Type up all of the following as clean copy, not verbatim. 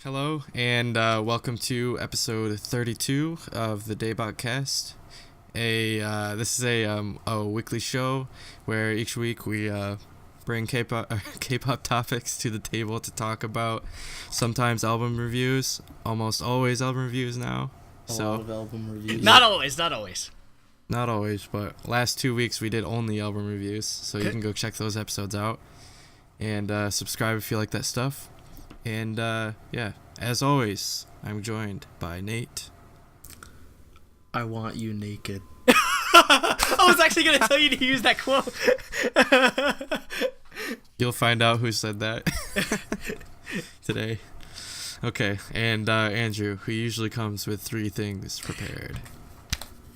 Hello, and welcome to episode 32 of the DaebakCast. This is a weekly show where each week we bring K-pop topics to the table to talk about. Sometimes album reviews, almost always album reviews now. A lot of album reviews. Not always. Not always, but last 2 weeks we did only album reviews, so you can go check those episodes out and subscribe if you like that stuff. And yeah, as always, I'm joined by Nate. I want you naked. I was actually going to tell you to use that quote. You'll find out who said that today. Okay, and Andrew, who usually comes with 3 things prepared.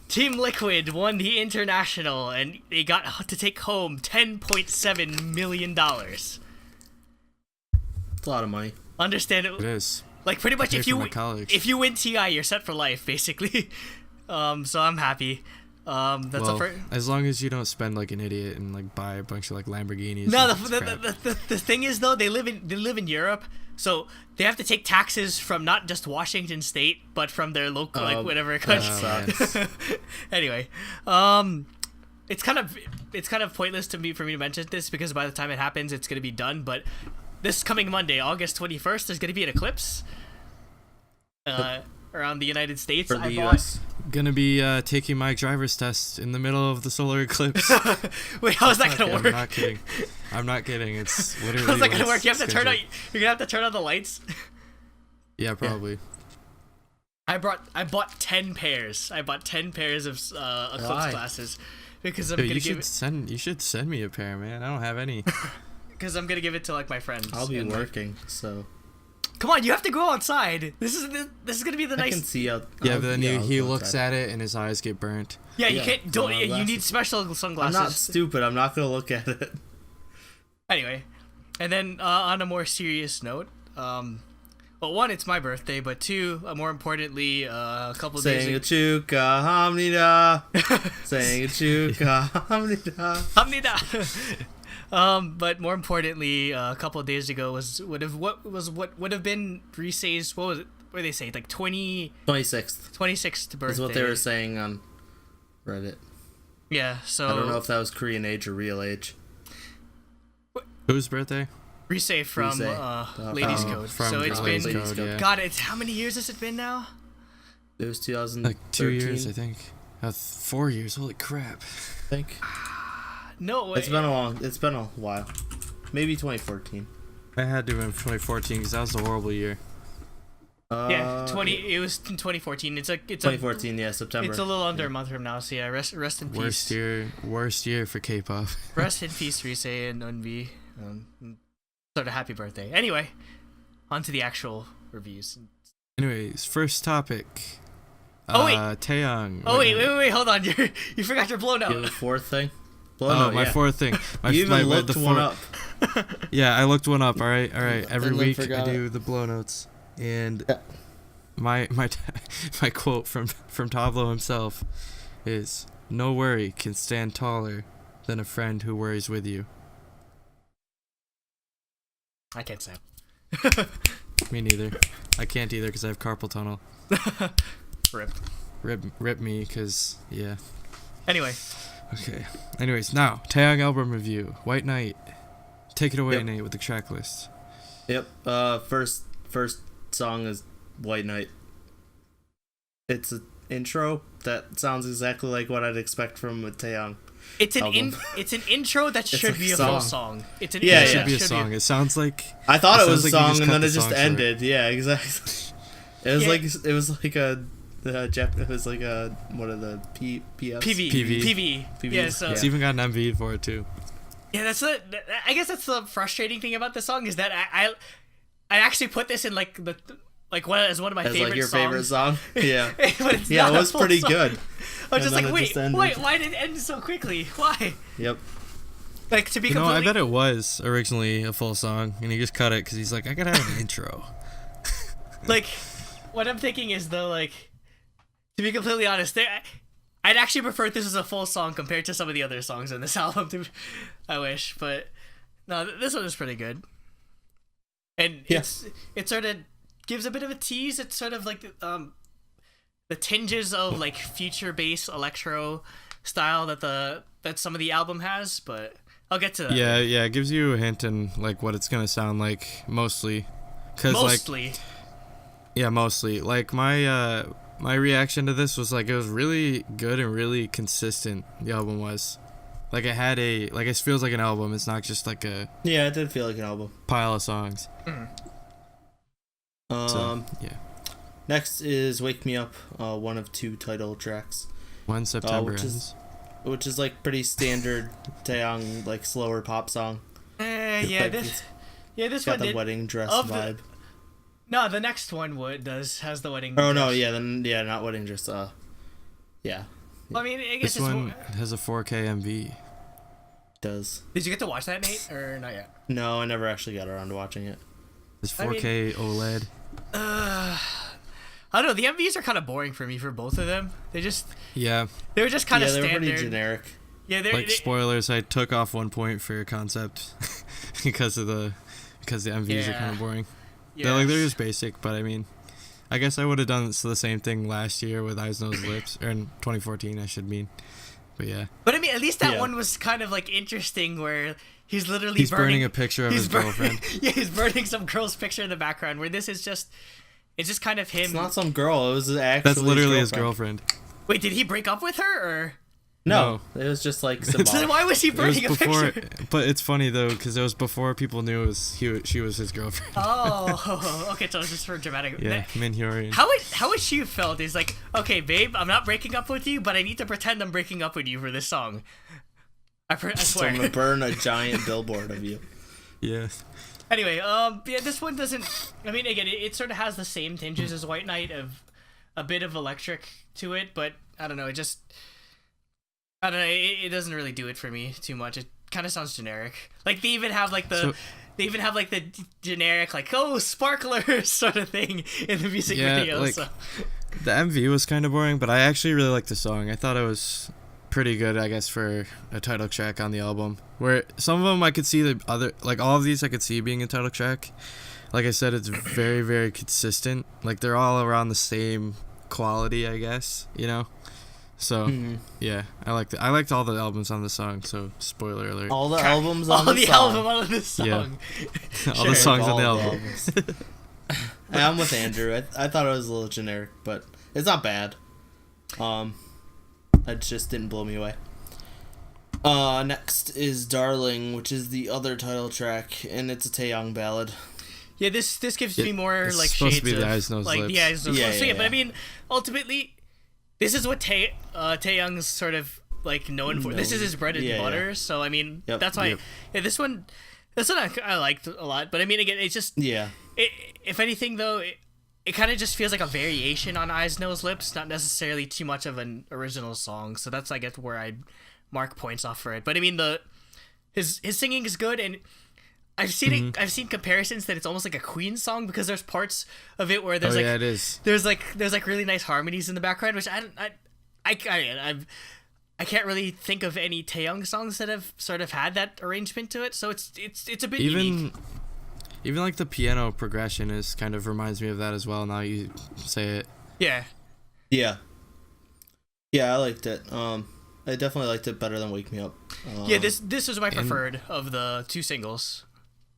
Team Liquid won the International, and they got to take home $10.7 million. It's a lot of money. Understand It is. Like, pretty much, if you win TI, you're set for life, basically. So I'm happy. As long as you don't spend like an idiot and like buy a bunch of like Lamborghinis. No, the thing is though, they live in Europe, so they have to take taxes from not just Washington State, but from their local whatever country. Yes. Anyway, it's kind of pointless for me to mention this because by the time it happens, it's gonna be done. But this coming Monday, August 21st, there's gonna be an eclipse around the United States. For the US. Gonna be taking my driver's test in the middle of the solar eclipse. Wait, how is that gonna work? I'm not kidding. It's literally. How's that gonna work? You have to turn on. You're gonna have to turn on the lights. Yeah, probably. I bought 10 pairs. I bought 10 pairs of eclipse glasses because I'm Dude, gonna you should send me a pair, man. I don't have any. Because I'm gonna give it to like my friends. I'll be working, so. Come on, you have to go outside. This is gonna be the nice. I can see out. Yeah, but then he looks at it and his eyes get burnt. Yeah, you can't. Don't. You need special sunglasses. I'm not stupid. I'm not gonna look at it. Anyway, and then on a more serious note, well, one, it's my birthday, but two, more importantly, a couple of days ago. Saying a chuka hamnida. Saying a chuka hamnida. Hamnida. But more importantly, a couple of days ago would have been Risei's, what was it? What did they say? Like 26th birthday. Is what they were saying on Reddit. Yeah. So I don't know if that was Korean age or real age. Whose birthday? Risei from Ladies Code. So it's been Ladies Code, yeah. God. It's how many years has it been now? It was 2013. Like 2 years, I think. 4 years. Holy crap! I think. No, It's been a while. Maybe 2014. I had to in 2014 because that was a horrible year. Yeah, it was in 2014. It's 2014. Yeah, September. It's a little under a month from now. So yeah, rest in peace. Worst year for K-pop. Rest in peace, Risei and Eunbi. Sort of happy birthday. Anyway, on to the actual reviews. Anyways, first topic. Taeyang. Oh wait, hold on. You forgot your blow note. You have a fourth thing. My fourth thing. You even looked one up. Yeah, I looked one up. All right. Every And then week I forgot do the blow notes, and my quote from Tablo himself is, "No worry can stand taller than a friend who worries with you." I can't say. Me neither. I can't either because I have carpal tunnel. Rip me, because yeah. Anyway. Okay. Anyways, now Taeyang album review. White Knight. Take it away, Yep. Nate, with the track list. Yep. First song is White Knight. It's an intro that sounds exactly like what I'd expect from a Taeyang. It's an intro that should be a full song. It's an intro It should be a song. It sounds like I thought it was a like you song just and cut then it the just song ended. Yeah, exactly. It was like a one of the PVs. PV. Yeah, so it's even got an MV for it too. yeah, I guess that's the frustrating thing about this song is that I actually put this in like as one of my As favorite like your songs. favorite song. Yeah. But it's Yeah, not it a was full pretty song. good. I was just And like, then it just ended. wait, why did it end so quickly? Why? Yep. Like, to be No, completely... I bet it was originally a full song, and he just cut it because he's like, I gotta have an intro. Like, what I'm thinking is, though, like, to be completely honest, I'd actually prefer this as a full song compared to some of the other songs in this album. I wish, but no, this one is pretty good. And Yeah. it sort of gives a bit of a tease. It's sort of like the tinges of like future bass electro style that some of the album has, but I'll get to that. Yeah, it gives you a hint in like what it's gonna sound like mostly. Mostly. Mostly. Like my reaction to this was like it was really good and really consistent. The album was. Like it had it feels like an album. It's not just like a it did feel like an album. Pile of songs. Yeah. Next is "Wake Me Up," one of 2 title tracks. When September ends. Which is like pretty standard Taeyang like slower pop song. This got one the wedding dress vibe. No, the next one has the wedding. Oh dress. no, not wedding dress. Yeah. Well, I mean, I guess this one has a 4K MV. Does. Did you get to watch that, Nate, or not yet? No, I never actually got around to watching it. It's 4K OLED. I don't know. The MVs are kind of boring for me for both of them. They were just kind of standard. They were pretty generic. Yeah, spoilers. I took off 1 point for your concept because the MVs are kind of boring. Yeah. They're just basic, but I mean, I guess I would have done the same thing last year with Eyes, Nose, Lips, or in 2014, I should mean. But yeah. But I mean, at least that one was kind of like interesting, where he's literally burning a picture of his girlfriend. Yeah, he's burning some girl's picture in the background. Where this is just. It's just kind of him. It's not some girl. It was actually. That's literally his girlfriend. Wait, did he break up with her, or? No, it was just like symbolic. So then why was he burning a picture? But it's funny though, because it was before people knew she was his girlfriend. Oh, okay, so it's just for dramatic. Yeah, Min Hyorian. How would she have felt? Is like, okay, babe, I'm not breaking up with you, but I need to pretend I'm breaking up with you for this song. I swear. So I'm gonna burn a giant billboard of you. Yeah. Anyway, this one doesn't. I mean, again, it sort of has the same tinges as White Knight, of a bit of electric to it, but I don't know. I don't know. It doesn't really do it for me too much. It kind of sounds generic. Like they even have like the generic like sparklers sort of thing in the music video. Like, so. The MV was kind of boring, but I actually really liked the song. I thought it was pretty good, I guess, for a title track on the album. Where some of them I could see all of these I could see being a title track. Like I said, it's very, very consistent. Like they're all around the same quality, I guess, So yeah, I liked all the albums on the song. So spoiler alert. All the albums on the song. Album on the song. Yeah. All the songs on the album. I'm with Andrew. I thought it was a little generic, but it's not bad. It just didn't blow me away. Next is "Darling," which is the other title track, and it's a Taeyang ballad. Yeah, this gives me more like supposed shades to be of the Eyes, Nose, like Lips. the Eyes, Nose, Lips. Yeah. But I mean, ultimately, this is what Taeyang's sort of like known for. This is his bread and butter. So I mean, that's why. Yeah, this one I liked a lot. But I mean, again, it's just if anything though, it kind of just feels like a variation on Eyes, Nose, Lips, not necessarily too much of an original song. So that's I guess where I'd mark points off for it. But I mean, his singing is good, and I've seen comparisons that it's almost like a Queen song, because there's parts of it where there's it is. There's really nice harmonies in the background, which I can't really think of any Taeyang songs that have sort of had that arrangement to it. So it's a bit unique. Even like the piano progression kind of reminds me of that as well. Now you say it. Yeah. I liked it. I definitely liked it better than "Wake Me Up." This was my preferred of the 2 singles.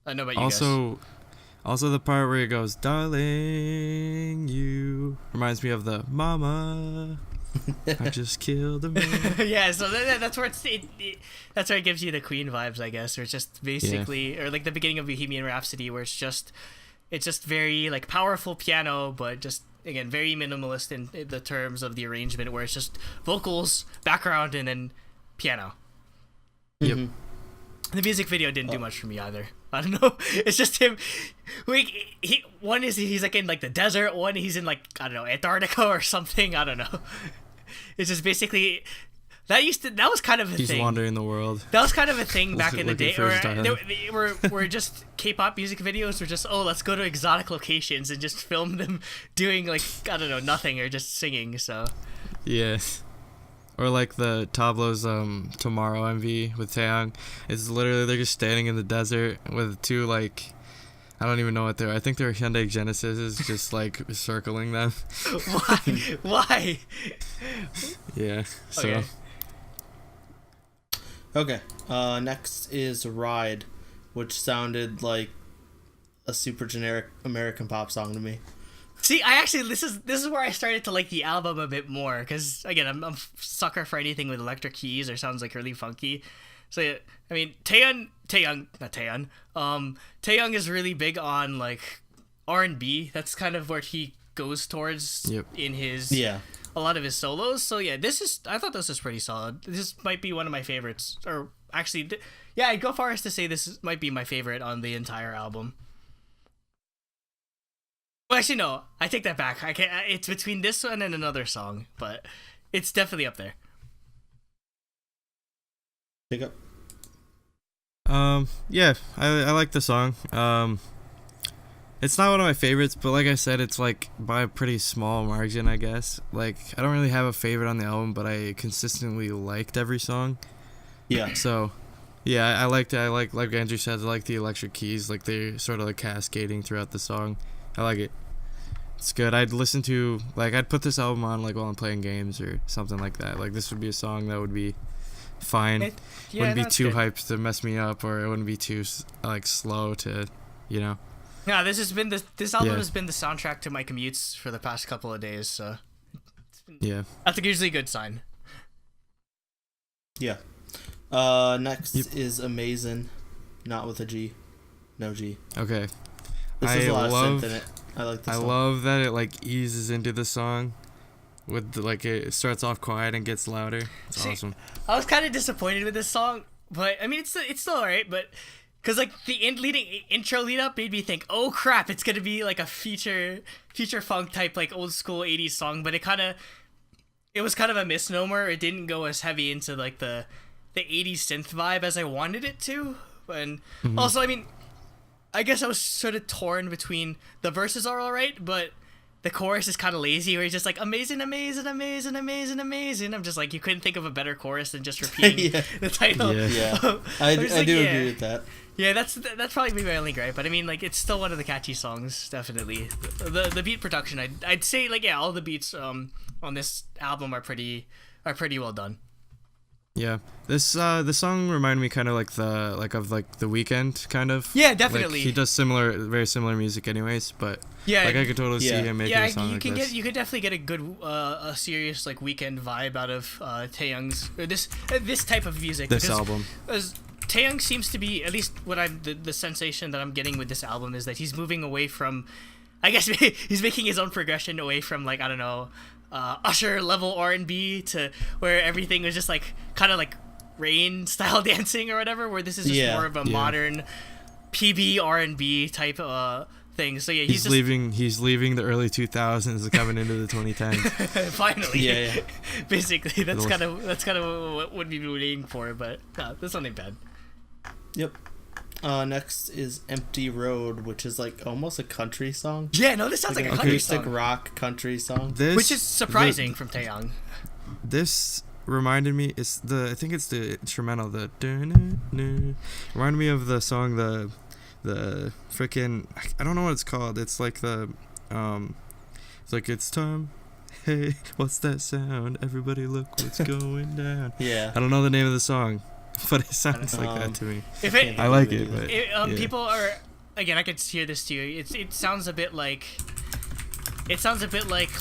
I know about you guys. Also the part where it goes, "Darling, you," reminds me of the "Mama, I just killed a man." Yeah, so that's where that's where it gives you the Queen vibes, I guess, or it's just basically, or like the beginning of Bohemian Rhapsody, where it's just very like powerful piano, but just again very minimalist in the terms of the arrangement, where it's just vocals, background, and then piano. Yep. The music video didn't do much for me either. I don't know. It's just him. He's like in like the desert. One he's in like, I don't know, Antarctica or something. I don't know. It's just basically that was kind of a thing. He's wandering the world. That was kind of a thing back in the day. Where just K-pop music videos were just, let's go to exotic locations and just film them doing like, I don't know, nothing or just singing. So yeah. Or like the Tableau's Tomorrow MV with Taeyang. It's literally they're just standing in the desert with 2 like I don't even know what they're. I think they're Hyundai Genesis, just like circling them. Why? Yeah. So. Okay. Next is Ride, which sounded like a super generic American pop song to me. See, I actually this is where I started to like the album a bit more, because again, I'm a sucker for anything with electric keys or sounds like really funky. So yeah, I mean, Taeyang is really big on like R&B. That's kind of where he goes towards in his a lot of his solos. So yeah, I thought this was pretty solid. This might be one of my favorites, or actually, I'd go far as to say might be my favorite on the entire album. Well, actually, no, I take that back. I can't. It's between this one and another song, but it's definitely up there. Pick up. Yeah, I like the song. It's not one of my favorites, but like I said, it's like by a pretty small margin, I guess. Like, I don't really have a favorite on the album, but I consistently liked every song. Yeah. So, yeah, I liked it. I like Andrew said, I like the electric keys, like they're sort of like cascading throughout the song. I like it. It's good. I'd put this album on like while I'm playing games or something like that. Like, this would be a song that would be fine. Wouldn't be too hyped to mess me up, or it wouldn't be too like slow to, you know. Yeah, this album has been the soundtrack to my commutes for the past couple of days. So that's usually a good sign. Yeah. Next is Amazing, not with a G, no G. Okay. This is a lot of synth in it. I like this song. I love that it like eases into the song. With it starts off quiet and gets louder. It's awesome. I was kind of disappointed with this song, but I mean it's still alright. But because like the intro lead up made me think, oh crap, it's gonna be like a future funk type like old school 80s song. But it was kind of a misnomer. It didn't go as heavy into like the 80s synth vibe as I wanted it to. And also, I mean, I guess I was sort of torn between the verses are alright, but the chorus is kind of lazy, where he's just like, amazing, amazing, amazing, amazing, amazing. I'm just like, you couldn't think of a better chorus than just repeating the title. Yeah. I do agree with that. Yeah, that's probably my only gripe, but I mean, like, it's still one of the catchy songs, definitely. The beat production, I'd say, like, yeah, all the beats on this album are pretty well done. Yeah, this song reminded me kind of like the Weeknd kind of. Yeah, definitely. Like, he does very similar music, anyways. But I could totally see him making a song like this. You could definitely get a good, a serious like Weeknd vibe out of Taeyang's this type of music. This album. As Taeyang seems to be, at least what the sensation that I'm getting with this album is that he's moving away from, I guess he's making his own progression away from like, I don't know, Usher level R&B to where everything was just like kind of like Rain style dancing or whatever, where this is just more of a modern PB R&B type thing. So yeah, he's leaving the early 2000s coming into the 2010s. Finally. Basically, that's kind of what we'd be waiting for, but no, this one ain't bad. Yep. Next is Empty Road, which is like almost a country song. Yeah, no, this sounds like a country song. Acoustic rock country song. Which is surprising from Taeyang. This reminded me, I think it's the instrumental, reminded me of the song, the freaking, I don't know what it's called. It's like it's like, it's time. Hey, what's that sound? Everybody look what's going down. Yeah. I don't know the name of the song, but it sounds like that to me. I like it, but people are, again, I could hear this too. It sounds a bit like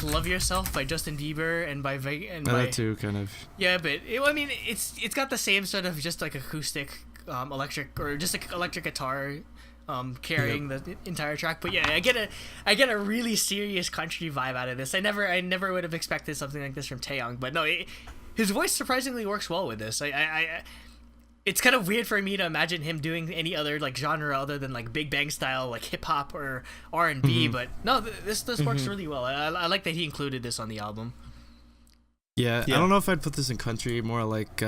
"Love Yourself" by Justin Bieber and by that too, kind of. Yeah, but I mean, it's got the same sort of just like acoustic, electric, or just like electric guitar, carrying the entire track. But yeah, I get a really serious country vibe out of this. I never would have expected something like this from Taeyang, but no, his voice surprisingly works well with this. It's kind of weird for me to imagine him doing any other like genre other than like Big Bang style like hip hop or R&B, but no, this works really well. I like that he included this on the album. Yeah, I don't know if I'd put this in country, more like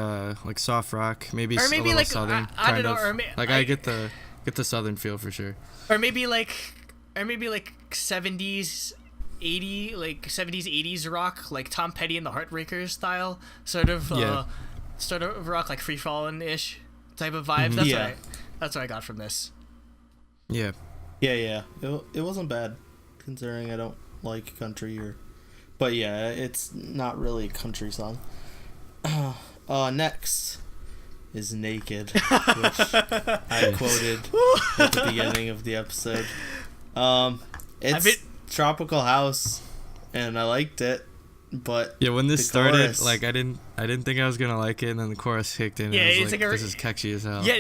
soft rock, maybe a little like southern. I don't know, I get the southern feel for sure. Or maybe like 70s 80s rock, like Tom Petty and the Heartbreakers style, sort of rock, like Free Fallin' ish type of vibe. That's what I got from this. Yeah. Yeah. It wasn't bad, considering I don't like country but yeah, it's not really a country song. Next is Naked, which I quoted at the beginning of the episode. It's tropical house, and I liked it, but yeah, when this started, chorus, like I didn't think I was gonna like it, and then the chorus kicked in. Yeah, and it's like this is catchy as hell. Yeah,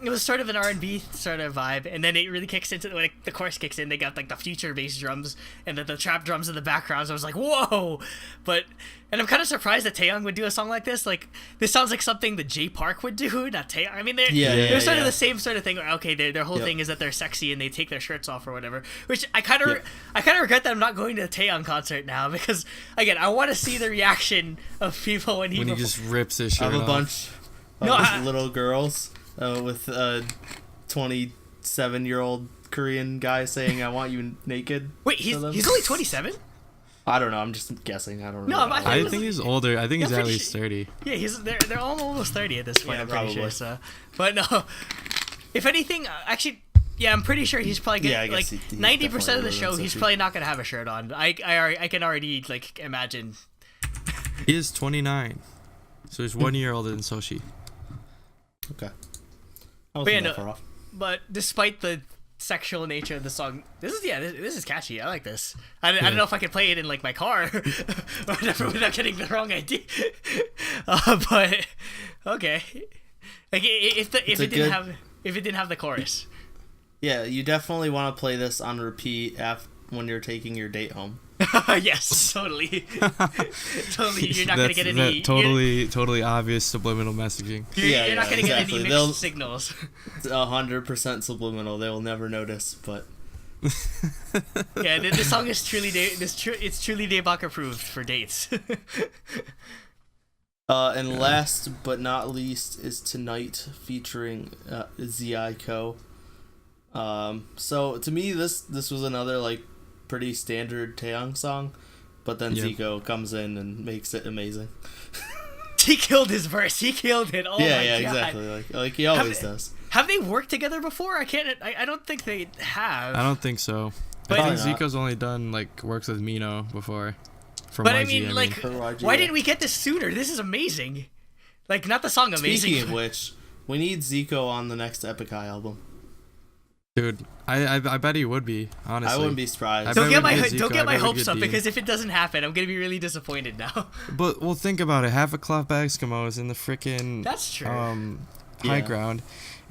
it was sort of an R&B sort of vibe, and then it really kicks into when the chorus kicks in. They got like the future bass drums and the trap drums in the background. So I was like, whoa! And I'm kind of surprised that Taeyang would do a song like this. Like, this sounds like something that J Park would do, not Taeyang. I mean, they're sort of the same sort of thing. Where, okay, their whole thing is that they're sexy and they take their shirts off or whatever. Which I kind of regret that I'm not going to a Taeyang concert now, because again, I want to see the reaction of people when he just rips his shirt off. I have a bunch of little girls. With a 27-year-old Korean guy saying, "I want you naked." Wait, he's only 27? I don't know. I'm just guessing. I don't know. No, I think he's older. I think he's at least 30. Yeah, they're almost 30 at this point. Yeah, I'm pretty probably. sure. So, but no, if anything, actually, yeah, I'm pretty sure he's probably gonna, like 90% of the show. He's probably not gonna have a shirt on. I can already like imagine. He is 29, so he's 1 year older than Soshi. Okay. Far off. But despite the sexual nature of the song, this is catchy. I like this. I don't know if I could play it in like my car or whatever without getting the wrong idea. But okay, like if it didn't have the chorus. Yeah, you definitely want to play this on repeat when you're taking your date home. Yes, totally. Totally, you're not gonna get any. Totally obvious subliminal messaging. You're not gonna get any mixed signals. It's 100% subliminal. They will never notice, but. Yeah, this song is truly it's truly Daebak approved for dates. And last but not least is Tonight featuring Zico. So to me, this was another like pretty standard Taeyang song, but then Zico comes in and makes it amazing. He killed his verse. He killed it. Oh my god. Yeah, exactly. Like he always does. Have they worked together before? I don't think they have. I don't think so. But I think Zico's only done like works with Mino before. But I mean, like, why didn't we get this sooner? This is amazing. Like, not the song amazing. Speaking of which, we need Zico on the next Epic Eye album. Dude, I bet he would be, honestly. I wouldn't be surprised. Don't get my hopes up, because if it doesn't happen, I'm gonna be really disappointed now. But well, think about it. Half a Cloth Eskimo is in the freaking high ground,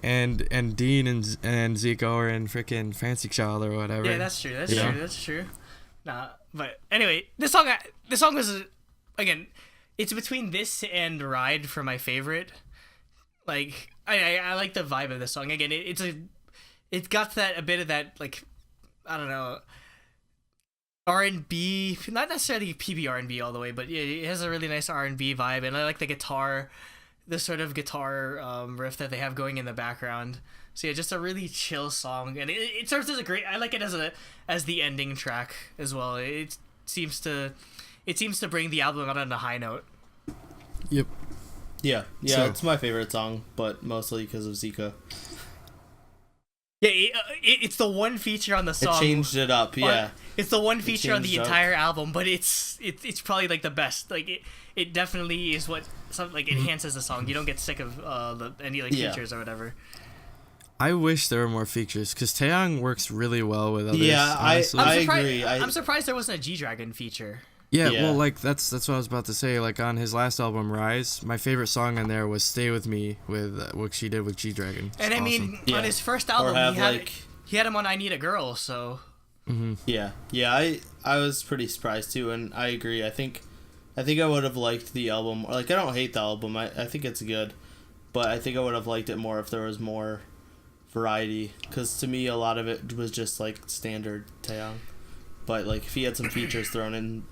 and Dean and Zico are in freaking Fancy Child or whatever. Yeah, that's true. That's true. Nah, but anyway, this song was again, it's between this and Ride for my favorite. Like I like the vibe of this song. Again, it's got a bit of that, like, I don't know, R&B, not necessarily PB R&B all the way, but it has a really nice R&B vibe, and I like the sort of guitar riff that they have going in the background. So yeah, just a really chill song, and it serves as I like it as the ending track as well. It seems to bring the album out on a high note. Yep. Yeah, so, it's my favorite song, but mostly because of Zico. Yeah, it's the one feature on the song. It changed it up, yeah. It's the one feature on the entire album, but it's probably like the best. Like it definitely is what enhances the song. You don't get sick of any features or whatever. I wish there were more features, because Taeyang works really well with others. Yeah, I agree. I'm surprised there wasn't a G-Dragon feature. Yeah, well, like that's what I was about to say. Like on his last album, Rise, my favorite song on there was "Stay with Me" with what she did with G-Dragon. And I mean, on his first album, he had him on "I Need a Girl," so. Mm-hmm. Yeah. I was pretty surprised too, and I agree. I think I would have liked the album. Like, I don't hate the album. I think it's good, but I think I would have liked it more if there was more variety. Because to me, a lot of it was just like standard Taeyang. But like, if he had some features thrown in,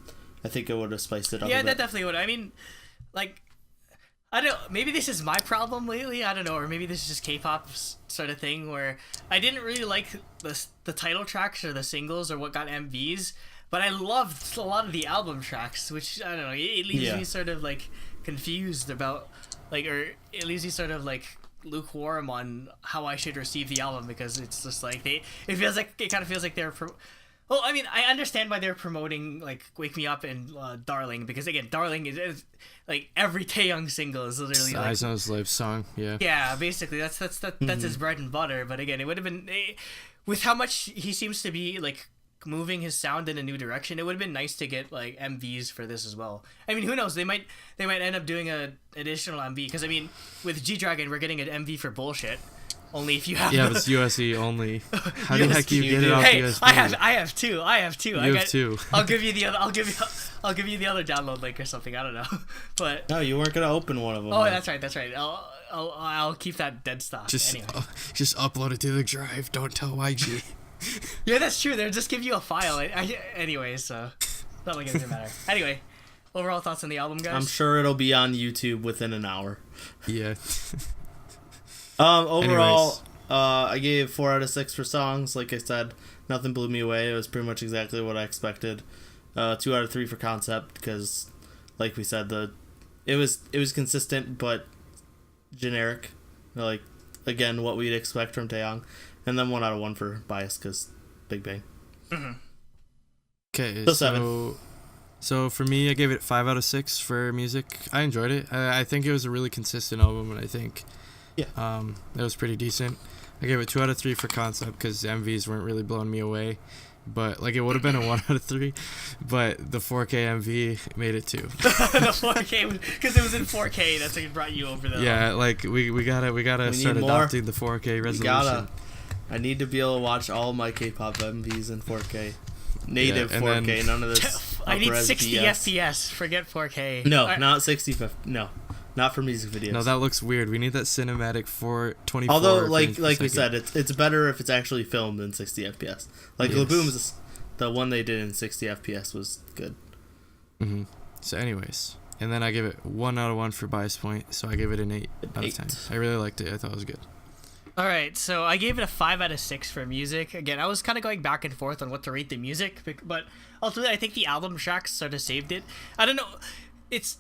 I think it would have spiced it up. Yeah, that definitely would. I mean, like, I don't know, maybe this is my problem lately, I don't know, or maybe this is just K-pop sort of thing where I didn't really like the title tracks or the singles or what got MVs, but I loved a lot of the album tracks, which, I don't know, it leaves me sort of, like, confused about, like, or it leaves me sort of, like, lukewarm on how I should receive the album, because it's just like it kind of feels like they're. Well, I mean, I understand why they're promoting like "Wake Me Up" and "Darling," because again, "Darling" is like every Taeyang single is literally like Eyes on His Lips song. Yeah. Yeah, basically that's his bread and butter. But again, it would have been with how much he seems to be like moving his sound in a new direction. It would have been nice to get like MVs for this as well. I mean, who knows? They might end up doing a additional MV, because I mean, with G-Dragon, we're getting an MV for Bullshit. Only if you have. Yeah, but it's USE only. How the heck do you get it off USB? I have two. You have two. I'll give you the other. I'll give you the other download link or something. I don't know, but. No, you weren't gonna open one of them. Oh, that's right. I'll keep that dead stock. Just anyway. Just upload it to the drive. Don't tell YG. Yeah, that's true. They'll just give you a file. Anyway, so not like it doesn't matter. Anyway, overall thoughts on the album, guys? I'm sure it'll be on YouTube within an hour. Yeah. Overall, I gave 4 out of 6 for songs. Like I said, nothing blew me away. It was pretty much exactly what I expected. 2 out of 3 for concept, because, like we said, it was consistent but generic. Like, again, what we'd expect from Taeyang. And then 1 out of 1 for bias, because Big Bang. Mm-hmm. Okay, so 7. So for me, I gave it 5 out of 6 for music. I enjoyed it. I think it was a really consistent album, and I think it was pretty decent. I gave it 2 out of 3 for concept, because MVs weren't really blowing me away. But like, it would have been a 1 out of 3, but the 4K MV made it 2. The 4K, because it was in 4K. That's what brought you over there. Yeah, like we gotta start adopting the 4K resolution. I need to be able to watch all my K-pop MVs in 4K. Native 4K, none of this. I need 60 FPS. Forget 4K. No, not 60. No, not for music videos. No, that looks weird. We need that cinematic 424. Although, like we said, it's better if it's actually filmed in 60 FPS. Like Laboom's, the one they did in 60 FPS was good. Mm-hmm. So, anyways, and then I give it 1 out of 1 for bias point. So I give it an 8 out of 10. I really liked it. I thought it was good. All right, so I gave it a 5 out of 6 for music. Again, I was kind of going back and forth on what to rate the music, but ultimately I think the album tracks sort of saved it. I don't know, it's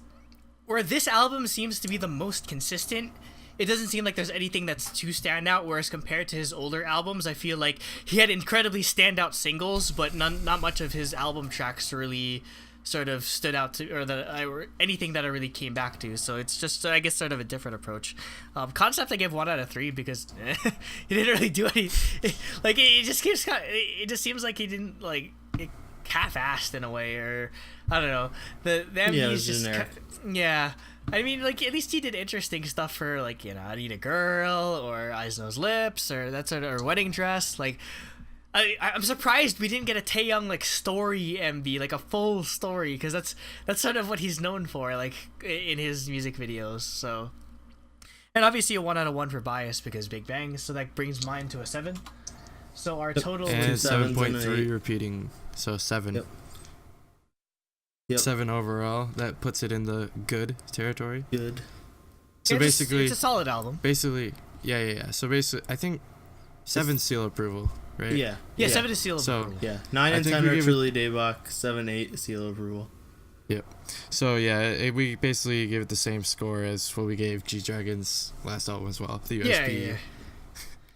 where this album seems to be the most consistent. It doesn't seem like there's anything that's too standout, whereas compared to his older albums, I feel like he had incredibly standout singles, but not much of his album tracks really sort of stood out to, or anything that I really came back to. So it's just, I guess, sort of a different approach. Concept I gave 1 out of 3 because he didn't really do any. Like it just seems like he didn't like it half-assed in a way, or I don't know. The MV is just yeah. I mean, like, at least he did interesting stuff for, like, you know, I Need a Girl, or Eyes, Nose, Lips, or that sort of, or Wedding Dress. Like, I'm surprised we didn't get a Taeyang, like, story MV, like a full story, because that's sort of what he's known for, like, in his music videos. So, and obviously a 1 out of 1 for bias because Big Bang. So that brings mine to a 7. So our total and is 7.3 repeating. So 7. Yep. 7 overall. That puts it in the good territory. Good. So basically, it's a solid album. Basically, yeah. So basically, I think 7 seal approval, right? Yeah. 7 is seal approval. Yeah. 9 and 10 are truly Daebak. 7, 8 seal approval. Yep. So yeah, we basically give it the same score as what we gave G-Dragon's last album as well. The USB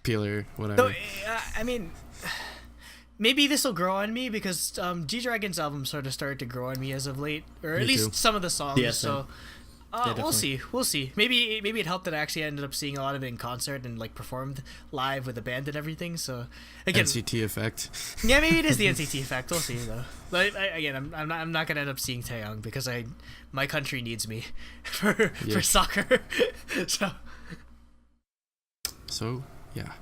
peeler, whatever. So, I mean, maybe this will grow on me because G-Dragon's album sort of started to grow on me as of late, or at least some of the songs. Yeah, so we'll see. Maybe it helped that I actually ended up seeing a lot of it in concert and like performed live with the band and everything. So again, NCT effect. Yeah, maybe it is the NCT effect. We'll see though. But I'm not gonna end up seeing Taeyang because my country needs me for soccer. So yeah,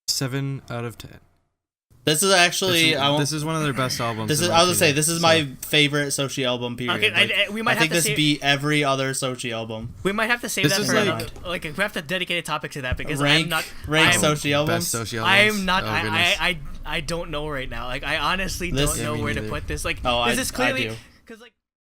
7 out of 10. This is actually this is one of their best albums. I was gonna say this is my favorite Sochi album. Period. Okay, I think this beat every other Sochi album. We might have to save that for like we have to dedicate a topic to that because rank Sochi albums. Best Sochi albums. I'm not. I don't know right now. Like I honestly don't know where to put this. Like this is clearly because like.